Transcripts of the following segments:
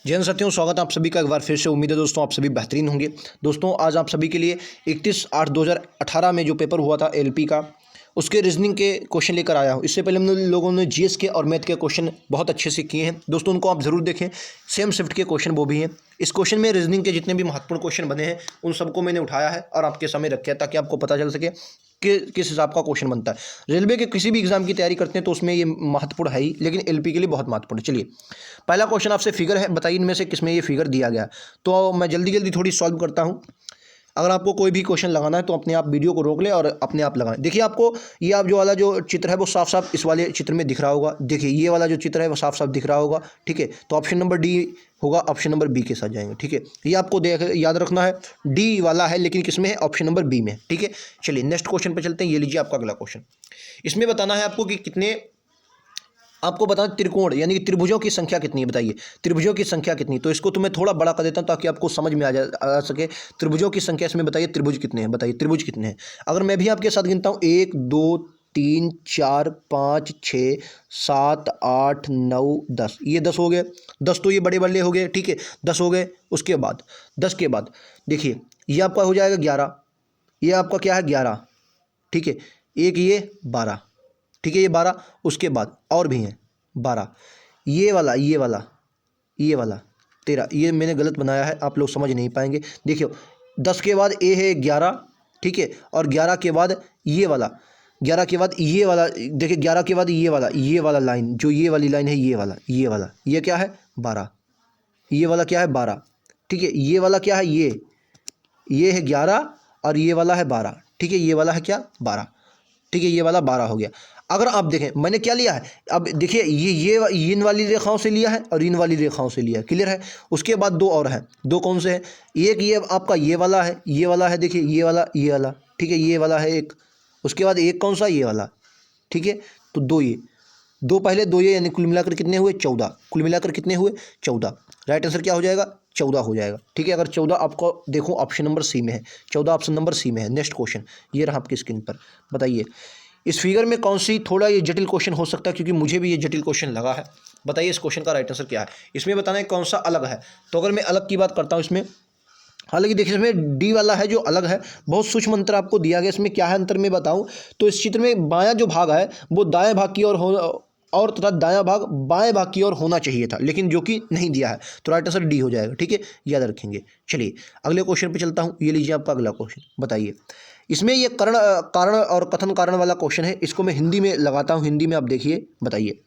जय हिंद साथियों, स्वागत है आप सभी का एक बार फिर से। उम्मीद है दोस्तों आप सभी बेहतरीन होंगे। दोस्तों आज आप सभी के लिए 31/8/2018 में जो पेपर हुआ था एलपी का, उसके रीजनिंग के क्वेश्चन लेकर आया हूं। इससे पहले हम लोगों ने जीएस के और मैथ के क्वेश्चन बहुत अच्छे से किए हैं दोस्तों, उनको आप ज़रूर देखें। सेम शिफ्ट के क्वेश्चन वो भी हैं। इस क्वेश्चन में रीजनिंग के जितने भी महत्वपूर्ण क्वेश्चन बने हैं उन सबको मैंने उठाया है और आपके सामने रखे हैं, ताकि आपको पता चल सके कि किस हिसाब का क्वेश्चन बनता है। रेलवे के किसी भी एग्जाम की तैयारी करते हैं तो उसमें ये महत्वपूर्ण है ही, लेकिन एलपी के लिए बहुत महत्वपूर्ण है। चलिए पहला क्वेश्चन आपसे फिगर है, बताइए इनमें से किसमें ये फिगर दिया गया है। तो मैं जल्दी जल्दी थोड़ी सॉल्व करता हूँ। अगर आपको कोई भी क्वेश्चन लगाना है तो अपने आप वीडियो को रोक ले और अपने आप लगाएं। देखिए आपको ये आप जो वाला जो चित्र है वो साफ साफ इस वाले चित्र में दिख रहा होगा। देखिए ये वाला जो चित्र है वो साफ साफ दिख रहा होगा, ठीक है। तो ऑप्शन नंबर डी होगा, ऑप्शन नंबर बी के साथ जाएंगे, ठीक है। ये आपको देख याद रखना है, डी वाला है लेकिन किस में है, ऑप्शन नंबर बी में, ठीक है। चलिए नेक्स्ट क्वेश्चन पे चलते हैं। ये लीजिए आपका अगला क्वेश्चन। इसमें बताना है आपको कि कितने, आपको बताना त्रिकोण यानी कि त्रिभुजों की संख्या कितनी है, बताइए त्रिभुजों की संख्या कितनी। तो इसको तो मैं थोड़ा बड़ा कर देता हूं ताकि आपको समझ में आ सके। त्रिभुजों की संख्या इसमें बताइए, त्रिभुज कितने हैं, बताइए त्रिभुज कितने हैं। अगर मैं भी आपके साथ गिनता हूं 1 2 3 4 5 6 7 8 9 10, ये 10 हो गए। 10 तो ये बड़े बड़े हो गए, ठीक है, 10 हो गए। उसके बाद 10 के बाद देखिए ये आपका हो जाएगा 11, ये आपका क्या है 11, ठीक है। एक ये 12, ठीक है, ये 12। उसके बाद और भी हैं 12, ये वाला 13। ये मैंने गलत बनाया है, आप लोग समझ नहीं पाएंगे। देखिए 10 के बाद ए है 11, ठीक है, और 11 के बाद ये वाला, 11 के बाद ये वाला, देखिए 11 के बाद ये वाला लाइन, जो ये वाली लाइन है, ये वाला ये क्या है 12, ये वाला क्या है 12, ठीक है। ये वाला क्या है, ये है 11 और ये वाला है 12, ठीक है। ये वाला है क्या 12, ठीक है, ये वाला 12 हो गया। अगर आप देखें मैंने क्या लिया है, अब देखिए ये इन वाली रेखाओं से लिया है और इन वाली रेखाओं से लिया है, क्लियर है। उसके बाद दो और हैं, दो कौन से हैं, एक ये आपका ये वाला है, देखिए ये वाला, ठीक है, ये वाला है एक। उसके बाद एक कौन सा, ये वाला, ठीक है। तो दो ये, दो पहले दो ये, यानी कुल मिलाकर कितने हुए 14, कुल मिलाकर कितने हुए 14। राइट आंसर क्या हो जाएगा 14 हो जाएगा, ठीक है। अगर 14 आपको देखो ऑप्शन नंबर सी में है, 14 ऑप्शन नंबर सी में है। नेक्स्ट क्वेश्चन ये रहा आपकी स्क्रीन पर, बताइए इस फिगर में कौन सी, थोड़ा ये जटिल क्वेश्चन हो सकता है क्योंकि मुझे भी ये जटिल क्वेश्चन लगा है। बताइए इस क्वेश्चन का राइट आंसर क्या है। इसमें बताना है कौन सा अलग है। तो अगर मैं अलग की बात करता हूँ इसमें, हालांकि देखिए इसमें डी वाला है जो अलग है, बहुत सूक्ष्म अंतर आपको दिया गया। इसमें क्या है अंतर में बताऊं तो इस चित्र में बायां जो भाग है वो दाएं भाग की ओर हो और तथा दायां भाग बाएं भाग की ओर होना चाहिए था, लेकिन जो कि नहीं दिया है। तो राइट आंसर डी हो जाएगा, ठीक है, याद रखेंगे। चलिए अगले क्वेश्चन पे चलता हूँ। ये लीजिए आपका अगला क्वेश्चन, बताइए इसमें ये कारण और कथन कारण वाला क्वेश्चन है। इसको मैं हिंदी में लगाता हूँ, हिंदी में आप देखिए, बताइए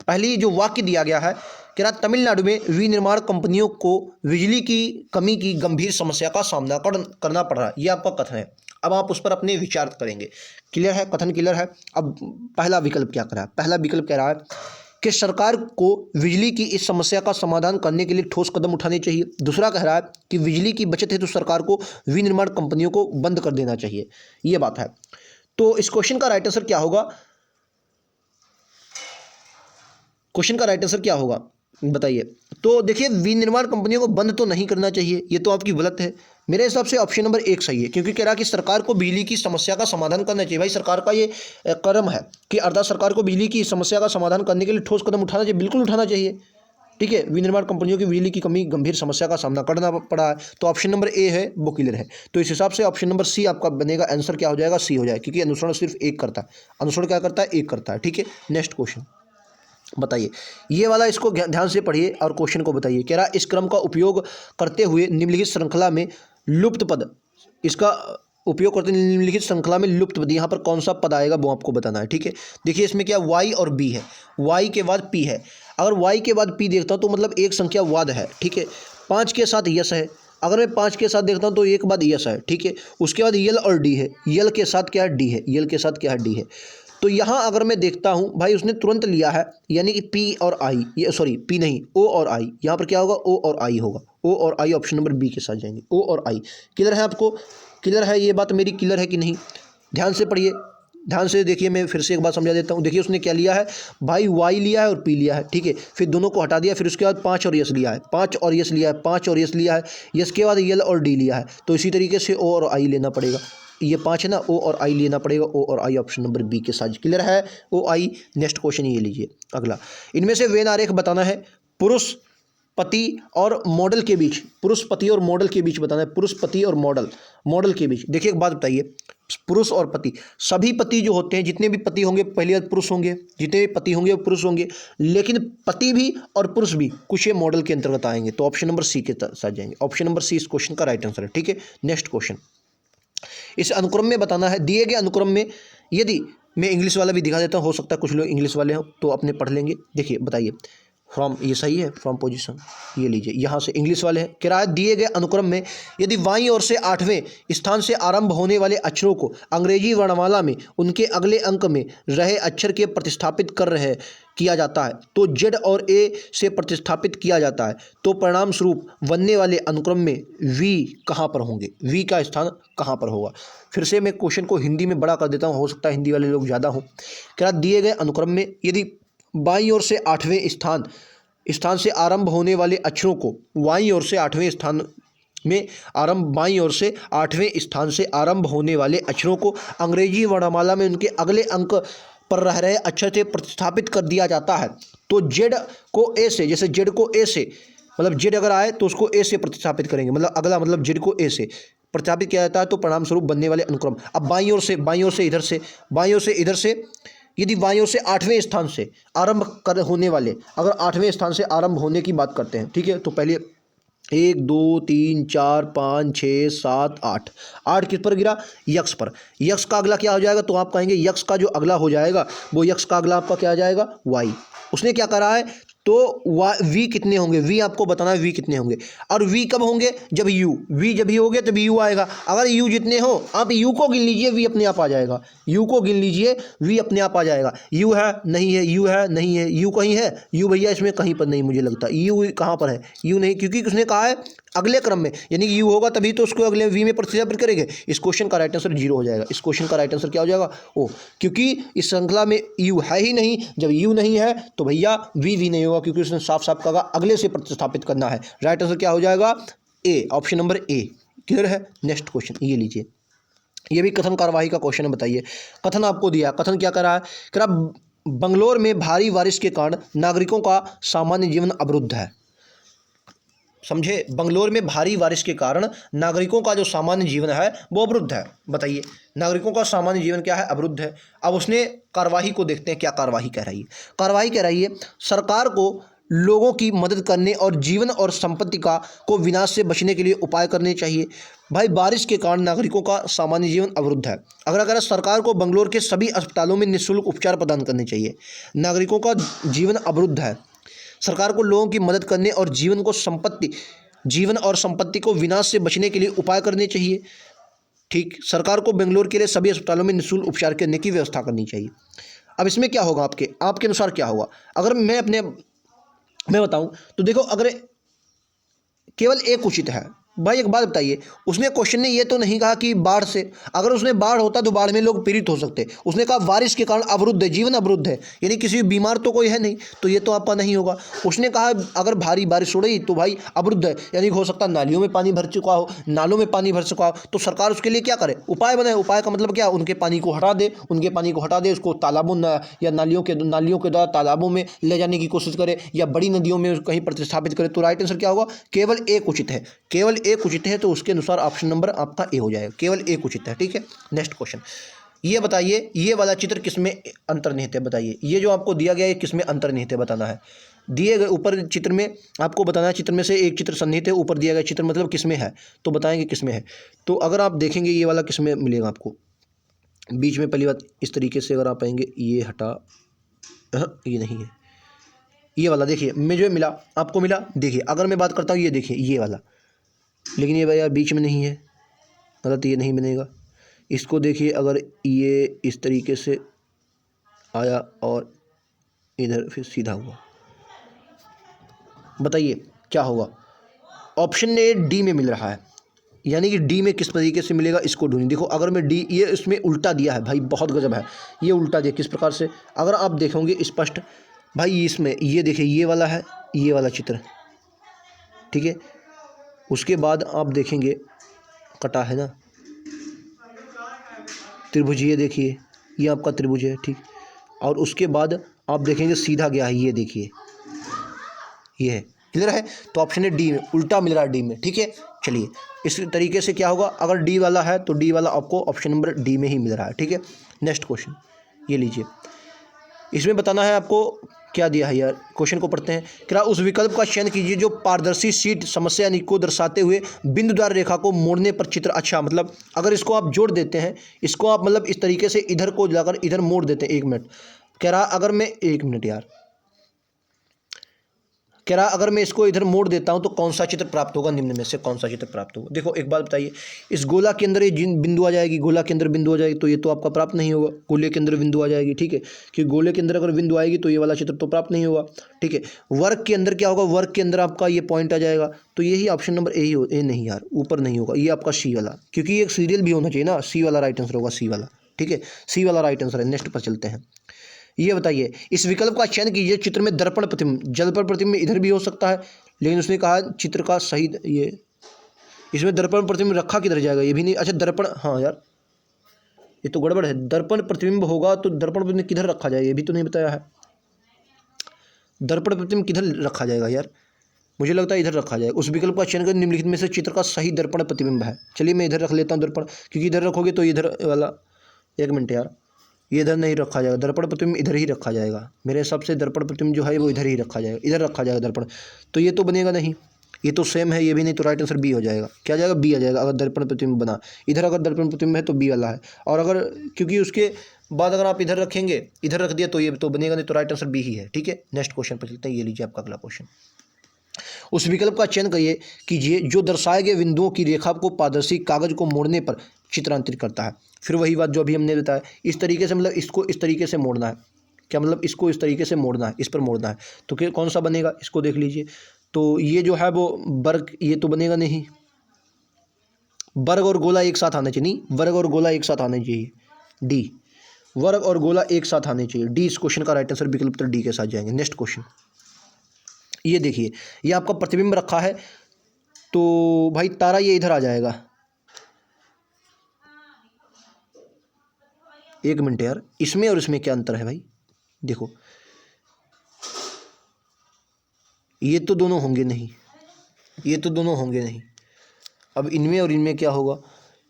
पहली जो वाक्य दिया गया है कि ना तमिलनाडु में विनिर्माण कंपनियों को बिजली की कमी की गंभीर समस्या का सामना करना पड़ रहा है, ये आपका कथन है। अब आप उस पर अपने विचार करेंगे। क्लियर है, कथन क्लियर है। अब पहला विकल्प क्या कर रहा है, पहला विकल्प कह रहा है कि सरकार को बिजली की इस समस्या का समाधान करने के लिए ठोस कदम उठाने चाहिए। दूसरा कह रहा है कि बिजली की बचत हेतु सरकार को विनिर्माण कंपनियों को बंद कर देना चाहिए, ये बात है। तो इस क्वेश्चन का राइट आंसर क्या होगा, क्वेश्चन का राइट आंसर क्या होगा बताइए। तो देखिए विनिर्माण कंपनियों को बंद तो नहीं करना चाहिए, ये तो आपकी गलत है। मेरे हिसाब से ऑप्शन नंबर एक सही है, क्योंकि कह रहा कि सरकार को बिजली की समस्या का समाधान करना चाहिए। भाई सरकार का ये कर्म है कि अर्थात सरकार को बिजली की समस्या का समाधान करने के लिए ठोस कदम उठाना चाहिए, बिल्कुल उठाना चाहिए, ठीक है। विनिर्माण कंपनियों की बिजली की कमी गंभीर समस्या का सामना करना पड़ा है, तो ऑप्शन नंबर ए है वो क्लियर है। तो इस हिसाब से ऑप्शन नंबर सी आपका बनेगा, आंसर क्या हो जाएगा, सी हो जाएगा, क्योंकि अनुसरण सिर्फ एक करता है, अनुसरण क्या करता है, एक करता है, ठीक है। नेक्स्ट क्वेश्चन बताइए, ये वाला इसको ध्यान से पढ़िए और क्वेश्चन को बताइए। कह रहा इस क्रम का उपयोग करते हुए निम्नलिखित श्रृंखला में लुप्त पद, इसका उपयोग करते निम्नलिखित श्रृंखला में लुप्त पद, यहाँ पर कौन सा पद आएगा वो आपको बताना है, ठीक है। देखिए इसमें क्या वाई और बी है, वाई के बाद पी है। अगर वाई के बाद पी देखता हूँ तो मतलब एक संख्या वाद है, ठीक है। 5 के साथ यस है, अगर मैं 5 के साथ देखता हूँ तो एक बाद यस है, ठीक है। उसके बाद यल और डी है, यल के साथ क्या है डी है, यल के साथ क्या है डी है। तो यहाँ अगर मैं देखता हूँ भाई उसने तुरंत लिया है, यानी कि पी और आई, ये सॉरी पी नहीं ओ और आई, यहाँ पर क्या होगा ओ और आई होगा, ओ और आई ऑप्शन नंबर बी के साथ जाएंगे, ओ और आई। क्लियर है आपको, क्लियर है, ये बात मेरी क्लियर है कि नहीं, ध्यान से पढ़िए, ध्यान से देखिए। मैं फिर से एक बात समझा देता हूँ। देखिए उसने क्या लिया है भाई, वाई लिया है और पी लिया है, ठीक है। फिर दोनों को हटा दिया, फिर उसके बाद 5 और यस लिया है, 5 और यस लिया है, 5 और यस लिया है, यस के बाद यल और डी लिया है। तो इसी तरीके से ओ और आई लेना पड़ेगा, ये 5 है ना, ओ और आई लेना पड़ेगा, ओ और आई ऑप्शन नंबर बी के साथ। क्लियर है, ओ आई। नेक्स्ट क्वेश्चन ये लीजिए अगला, इनमें से वेन आरेख बताना है। पुरुष पति और मॉडल के बीच, पुरुष पति और मॉडल के बीच बताना है, पुरुष पति और मॉडल के बीच। देखिए एक बात बताइए, पुरुष और पति, सभी पति जो होते हैं, जितने भी पति होंगे पहली बात पुरुष होंगे, जितने भी पति होंगे वो पुरुष होंगे, लेकिन पति भी और पुरुष भी कुछ ये मॉडल के अंतर्गत आएंगे। तो ऑप्शन नंबर सी के साथ जाएंगे। ऑप्शन नंबर सी इस क्वेश्चन का राइट आंसर है। ठीक है, नेक्स्ट क्वेश्चन, इस अनुक्रम में बताना है, दिए गए अनुक्रम में, यदि मैं इंग्लिश वाला भी दिखा देता हूँ, हो सकता है कुछ लोग इंग्लिश वाले हो तो अपने पढ़ लेंगे। देखिए बताइए, फ्रॉम, ये सही है, फ्रॉम पोजीशन, ये लीजिए, यहाँ से इंग्लिश वाले हैं। कह रहा है दिए गए अनुक्रम में यदि बाईं ओर से 8वें स्थान से आरंभ होने वाले अक्षरों को अंग्रेजी वर्णमाला में उनके अगले अंक में रहे अक्षर के प्रतिस्थापित किया जाता है तो जेड और ए से प्रतिस्थापित किया जाता है, तो परिणाम स्वरूप बनने वाले अनुक्रम में वी कहाँ पर होंगे, वी का स्थान कहाँ पर होगा। फिर से मैं क्वेश्चन को हिंदी में बड़ा कर देता हूँ, हो सकता है हिंदी वाले लोग ज़्यादा हों। कह रहा दिए गए अनुक्रम में यदि बाईं ओर से 8वें स्थान से आरंभ होने वाले अक्षरों को, बाईं ओर से 8वें स्थान में बाईं ओर से 8वें स्थान से आरंभ होने वाले अक्षरों को अंग्रेजी वर्णमाला में उनके अगले अंक पर रह रहे अक्षर से प्रतिस्थापित कर दिया जाता है, तो जेड को ए से, जैसे जेड को ए से, मतलब जेड अगर आए तो उसको ए से प्रतिस्थापित करेंगे, मतलब अगला, मतलब जेड को ए से प्रतिस्थापित किया जाता है तो परिणाम स्वरूप बनने वाले अनुक्रम। अब बाईं ओर से इधर से यदि बाईं ओर से 8वें स्थान से आरंभ होने वाले, अगर 8वें स्थान से आरंभ होने की बात करते हैं, ठीक है, तो पहले 1 2 3 4 5 6 7 8 किस पर गिरा, यक्स पर। यक्स का अगला क्या हो जाएगा, तो आप कहेंगे यक्स का जो अगला हो जाएगा वो यक्स का अगला आपका क्या आ जाएगा, वाई। उसने क्या करा है, तो वी कितने होंगे, वी आपको बताना है वी कितने होंगे, और वी कब होंगे, जब यू, वी जब ही हो गया तब यू आएगा। अगर यू जितने हो आप यू को गिन लीजिए, वी अपने आप आ जाएगा, यू को गिन लीजिए, वी अपने आप आ जाएगा। यू है नहीं है, यू है नहीं है, यू कहीं है, यू भैया इसमें कहीं पर नहीं, मुझे लगता यू कहाँ पर है, यू नहीं, क्योंकि उसने कहा है अगले क्रम में, यानी कि यू होगा तभी तो उसको अगले वी में प्रतिस्थापित करेंगे। इस क्वेश्चन का राइट आंसर 0 हो जाएगा। इस क्वेश्चन का राइट आंसर क्या हो जाएगा, ओ, क्योंकि इस श्रृंखला में यू है ही नहीं। जब यू नहीं है तो भैया वी नहीं होगा, क्योंकि उसने साफ साफ कहा अगले से प्रतिस्थापित करना है। राइट आंसर क्या हो जाएगा, ए, ऑप्शन नंबर ए। क्लियर है। नेक्स्ट क्वेश्चन ये लीजिए, ये भी कथन कार्यवाही का क्वेश्चन है। बताइए, कथन आपको दिया, कथन क्या कर रहा है, कह रहा बंगलोर में भारी बारिश के कारण नागरिकों का सामान्य जीवन अवरुद्ध है। समझे, बंगलोर में भारी बारिश के कारण नागरिकों का जो सामान्य जीवन है वो अवरुद्ध है। बताइए, नागरिकों का सामान्य जीवन क्या है, अवरुद्ध है। अब उसने कार्यवाही को देखते हैं, क्या कार्यवाही कह रही है। कार्यवाही कह रही है सरकार को लोगों की मदद करने और जीवन और संपत्ति को विनाश से बचने के लिए उपाय करने चाहिए। भाई, बारिश के कारण नागरिकों का सामान्य जीवन अवरुद्ध है। अगर सरकार को बंगलोर के सभी अस्पतालों में निःशुल्क उपचार प्रदान करने चाहिए। नागरिकों का जीवन अवरुद्ध है, सरकार को लोगों की मदद करने और जीवन और संपत्ति को विनाश से बचने के लिए उपाय करने चाहिए। ठीक, सरकार को बेंगलोर के लिए सभी अस्पतालों में निःशुल्क उपचार करने की व्यवस्था करनी चाहिए। अब इसमें क्या होगा, आपके अनुसार क्या होगा। अगर मैं बताऊं तो देखो, अगर केवल एक उचित है। भाई एक बात बताइए, उसने क्वेश्चन ने ये तो नहीं कहा कि बाढ़ से, अगर उसने बाढ़ होता तो बाढ़ में लोग पीड़ित हो सकते। उसने कहा बारिश के कारण अवरुद्ध है, जीवन अवरुद्ध है, यानी किसी बीमार तो कोई है नहीं, तो ये तो आपका नहीं होगा। उसने कहा अगर भारी बारिश हो रही तो भाई अवरुद्ध है, यानी हो सकता है नालियों में पानी भर चुका हो, नालों में पानी भर चुका हो, तो सरकार उसके लिए क्या करे, उपाय बनाए। उपाय का मतलब क्या, उनके पानी को हटा दे, उसको तालाबों या नालियों के द्वारा तालाबों में ले जाने की कोशिश करे, या बड़ी नदियों में कहीं प्रतिस्थापित करे। तो राइट आंसर क्या होगा, केवल एक उचित है, केवल एक उचित है। तो उसके अनुसार ऑप्शन नंबर आपका ए हो जाएगा, केवल एक उचित है। ठीक है। नेक्स्ट क्वेश्चन, ये बताइए, ये वाला चित्र किसमें अंतर्निहित है। बताइए, ये जो आपको दिया गया है किसमें अंतर्निहित है, बताना है। दिए गए ऊपर चित्र में आपको बताना है, चित्र में से एक चित्र सन्निहित है, ऊपर दिया गया चित्र मतलब किसमें है, तो बताएंगे किसमें है। तो अगर आप देखेंगे ये वाला किसमें मिलेगा आपको, बीच में पहली बात इस तरीके से अगर आप आएंगे, ये हटा, ये नहीं है, ये वाला देखिए मैं जो मिला आपको मिला। देखिए अगर मैं बात करता हूँ, ये देखिए ये वाला, लेकिन ये भैया बीच में नहीं है, मतलब ये नहीं बनेगा। इसको देखिए, अगर ये इस तरीके से आया और इधर फिर सीधा हुआ, बताइए क्या होगा। ऑप्शन ए डी में मिल रहा है, यानी कि डी में किस तरीके से मिलेगा, इसको ढूंढिए। देखो अगर मैं डी, ये इसमें उल्टा दिया है भाई, बहुत गजब है, ये उल्टा दिया किस प्रकार से, अगर आप देखोगे स्पष्ट भाई, इसमें ये देखिए ये वाला है, ये वाला चित्र, ठीक है। उसके बाद आप देखेंगे कटा है ना त्रिभुज, ये देखिए ये आपका त्रिभुज है, ठीक। और उसके बाद आप देखेंगे सीधा गया है, ये देखिए ये है, क्लियर है? तो ऑप्शन है डी में, उल्टा मिल रहा है डी में, ठीक है। चलिए इस तरीके से क्या होगा, अगर डी वाला है तो डी वाला आपको ऑप्शन नंबर डी में ही मिल रहा है, ठीक है। नेक्स्ट क्वेश्चन ये लीजिए, इसमें बताना है आपको क्या दिया है यार। क्वेश्चन को पढ़ते हैं। क्या उस विकल्प का चयन कीजिए जो पारदर्शी शीट समस्या यानी को दर्शाते हुए बिंदु द्वारा रेखा को मोड़ने पर चित्र, अच्छा मतलब अगर इसको आप जोड़ देते हैं, इसको आप मतलब इस तरीके से इधर को जाकर इधर मोड़ देते हैं। 1 मिनट कह रहा, अगर मैं 1 मिनट यार कह रहा अगर मैं इसको इधर मोड़ देता हूं तो कौन सा चित्र प्राप्त होगा, निम्न में से कौन सा चित्र प्राप्त होगा। देखो एक बात बताइए, इस गोला के अंदर ये जिन बिंदु आ जाएगी, गोला के अंदर बिंदु आ जाएगी तो ये तो आपका प्राप्त नहीं होगा। गोले के अंदर बिंदु आ जाएगी, ठीक है, क्योंकि गोले के अंदर अगर बिंदु आएगी तो ये वाला चित्र तो प्राप्त नहीं होगा, ठीक है। वर्ग के अंदर क्या होगा, वर्ग के अंदर आपका ये पॉइंट आ जाएगा, तो यही ऑप्शन नंबर ए नहीं यार, ऊपर नहीं होगा, ये आपका सी वाला, क्योंकि ये एक सीरियल भी होना चाहिए ना, सी वाला राइट आंसर होगा, सी वाला, ठीक है, सी वाला राइट आंसर है। नेक्स्ट पर चलते हैं। ये बताइए, इस विकल्प का चयन कीजिए चित्र में दर्पण प्रतिबिंब, जल पर प्रतिबिंब इधर भी हो सकता है, लेकिन उसने कहा चित्र का सही, ये इसमें दर्पण प्रतिबिंब रखा किधर जाएगा, ये भी नहीं। अच्छा दर्पण, हाँ यार ये तो गड़बड़ है, दर्पण प्रतिबिंब होगा तो दर्पण प्रतिबिंब किधर रखा जाएगा, ये भी तो नहीं बताया है। दर्पण प्रतिबिंब किधर रखा जाएगा यार, मुझे लगता है इधर रखा जाएगा। उस विकल्प का चयन कर निम्नलिखित में से चित्र का सही दर्पण प्रतिबिंब है। चलिए मैं इधर रख लेता हूँ दर्पण, क्योंकि इधर रखोगे तो इधर वाला, 1 मिनट यार, ये इधर नहीं रखा जाएगा, दर्पण प्रतिबिंब इधर ही रखा जाएगा मेरे हिसाब से। दर्पण प्रतिबिंब जो है वो इधर ही रखा जाएगा, इधर रखा जाएगा दर्पण, तो ये तो बनेगा नहीं, ये तो सेम है, ये भी नहीं, तो राइट आंसर बी हो जाएगा। क्या जाएगा, बी आ जाएगा। अगर दर्पण प्रतिबिंब बना इधर, अगर दर्पण प्रतिबिंब है तो बी वाला है, और अगर क्योंकि उसके बाद अगर आप इधर रखेंगे, इधर रख दिया तो ये तो बनेगा नहीं, तो राइट आंसर बी ही है, ठीक है। नेक्स्ट क्वेश्चन पर चलते हैं। ये लीजिए आपका अगला क्वेश्चन। उस विकल्प का चयन कीजिए जो दर्शाए गए बिंदुओं की रेखा को पारदर्शी कागज को मोड़ने पर चित्रांतरित करता है। फिर वही बात जो अभी हमने बताया, इस तरीके से मतलब इसको इस तरीके से मोड़ना है, क्या मतलब इसको इस तरीके से मोड़ना है, इस पर मोड़ना है, तो क्या कौन सा बनेगा, इसको देख लीजिए। तो ये जो है वो वर्ग, ये तो बनेगा नहीं, वर्ग और गोला एक साथ आने चाहिए, नहीं वर्ग और गोला एक साथ आने चाहिए, डी, वर्ग और गोला एक साथ आने चाहिए, डी इस क्वेश्चन का राइट आंसर, विकल्प उत्तर डी के साथ जाएंगे। नेक्स्ट क्वेश्चन ये देखिए, ये आपका प्रतिबिंब रखा है, तो भाई तारा ये इधर आ जाएगा। 1 मिनट यार, इसमें और इसमें क्या अंतर है भाई, देखो ये तो दोनों होंगे नहीं, ये तो दोनों होंगे नहीं। अब इनमें और इनमें क्या होगा,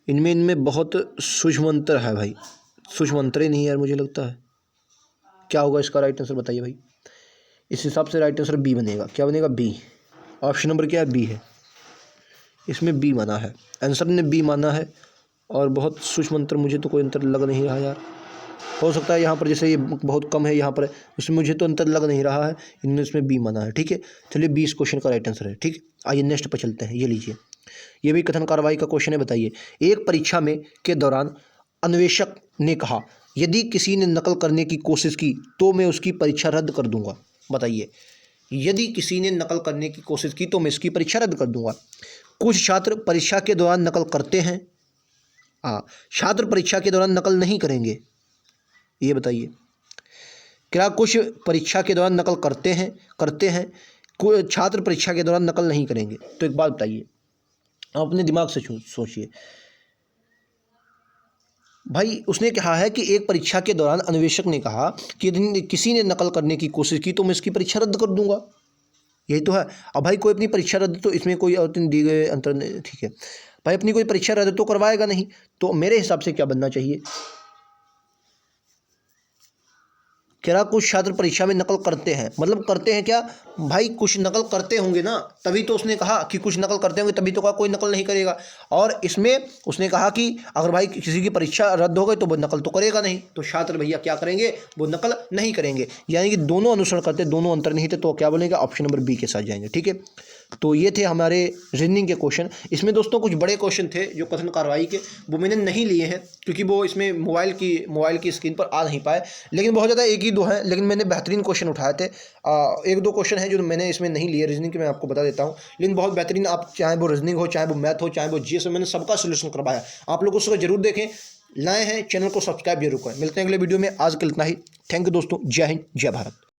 इनमें बहुत सूक्ष्म अंतर है भाई, सूक्ष्म अंतर ही नहीं यार, मुझे लगता है। क्या होगा इसका राइट आंसर बताइए भाई। इस हिसाब से राइट आंसर बी बनेगा। क्या बनेगा, बी। ऑप्शन नंबर क्या है, बी है, इसमें बी माना है, आंसर ने बी माना है, और बहुत सूक्ष्म अंतर, मुझे तो कोई अंतर लग नहीं रहा यार। हो सकता है यहाँ पर जैसे ये बहुत कम है, यहाँ पर उसमें मुझे तो अंतर लग नहीं रहा है, इन्होंने इसमें बी माना है, ठीक है। चलिए बी इस क्वेश्चन का राइट आंसर है, ठीक है। आइए नेक्स्ट पर चलते हैं। ये लीजिए, ये भी कथन कार्रवाई का क्वेश्चन है। बताइए, एक परीक्षा में के दौरान अन्वेषक ने कहा यदि किसी ने नकल करने की कोशिश की तो मैं उसकी परीक्षा रद्द कर दूंगा। बताइए, यदि किसी ने नकल करने की कोशिश की तो मैं इसकी परीक्षा रद्द कर दूंगा। कुछ छात्र परीक्षा के दौरान नकल करते हैं, छात्र परीक्षा के दौरान नकल नहीं करेंगे। ये बताइए, क्या कुछ परीक्षा के दौरान नकल करते हैं छात्र परीक्षा के दौरान नकल नहीं करेंगे। तो एक बात बताइए, आप अपने दिमाग से सोचिए भाई। उसने कहा है कि एक परीक्षा के दौरान अन्वेषक ने कहा कि यदि किसी ने नकल करने की कोशिश की तो मैं इसकी परीक्षा रद्द कर दूंगा, यही तो है। अब भाई कोई अपनी परीक्षा रद्द, तो इसमें कोई और दी गए अंतर, ठीक है भाई, अपनी कोई परीक्षा रद्द तो करवाएगा नहीं, तो मेरे हिसाब से क्या बनना चाहिए, क्या कुछ छात्र परीक्षा में नकल करते हैं, मतलब करते हैं क्या भाई, कुछ नकल करते होंगे ना, तभी तो उसने कहा कि कुछ नकल करते होंगे, तभी तो कहा कोई नकल नहीं करेगा। और इसमें उसने कहा कि अगर भाई किसी की परीक्षा रद्द हो गई तो वो नकल तो करेगा नहीं, तो छात्र भैया क्या करेंगे, वो नकल नहीं करेंगे, यानी कि दोनों अनुसरण करते, दोनों अंतर नहीं थे, तो क्या बोलेंगे, ऑप्शन नंबर बी के साथ जाएंगे, ठीक है। तो ये थे हमारे रीजनिंग के क्वेश्चन। इसमें दोस्तों कुछ बड़े क्वेश्चन थे जो कथन कार्रवाई के, वो मैंने नहीं लिए हैं क्योंकि वो इसमें मोबाइल की स्क्रीन पर आ नहीं पाए, लेकिन बहुत ज़्यादा 1 ही 2 हैं, लेकिन मैंने बेहतरीन क्वेश्चन उठाए थे। 1-2 क्वेश्चन हैं जो मैंने इसमें नहीं लिए रीजनिंग के, मैं आपको बता देता हूँ, लेकिन बहुत बेहतरीन, आप चाहे वो रीजनिंग हो, चाहे वो मैथ हो, चाहे वो जीएस हो, मैंने सबका सोल्यूशन करवाया। आप लोग उसको जरूर देखें, लाए हैं, चैनल को सब्सक्राइब जरूर करें। मिलते हैं अगले वीडियो में, आज के इतना ही। थैंक यू दोस्तों, जय हिंद, जय भारत।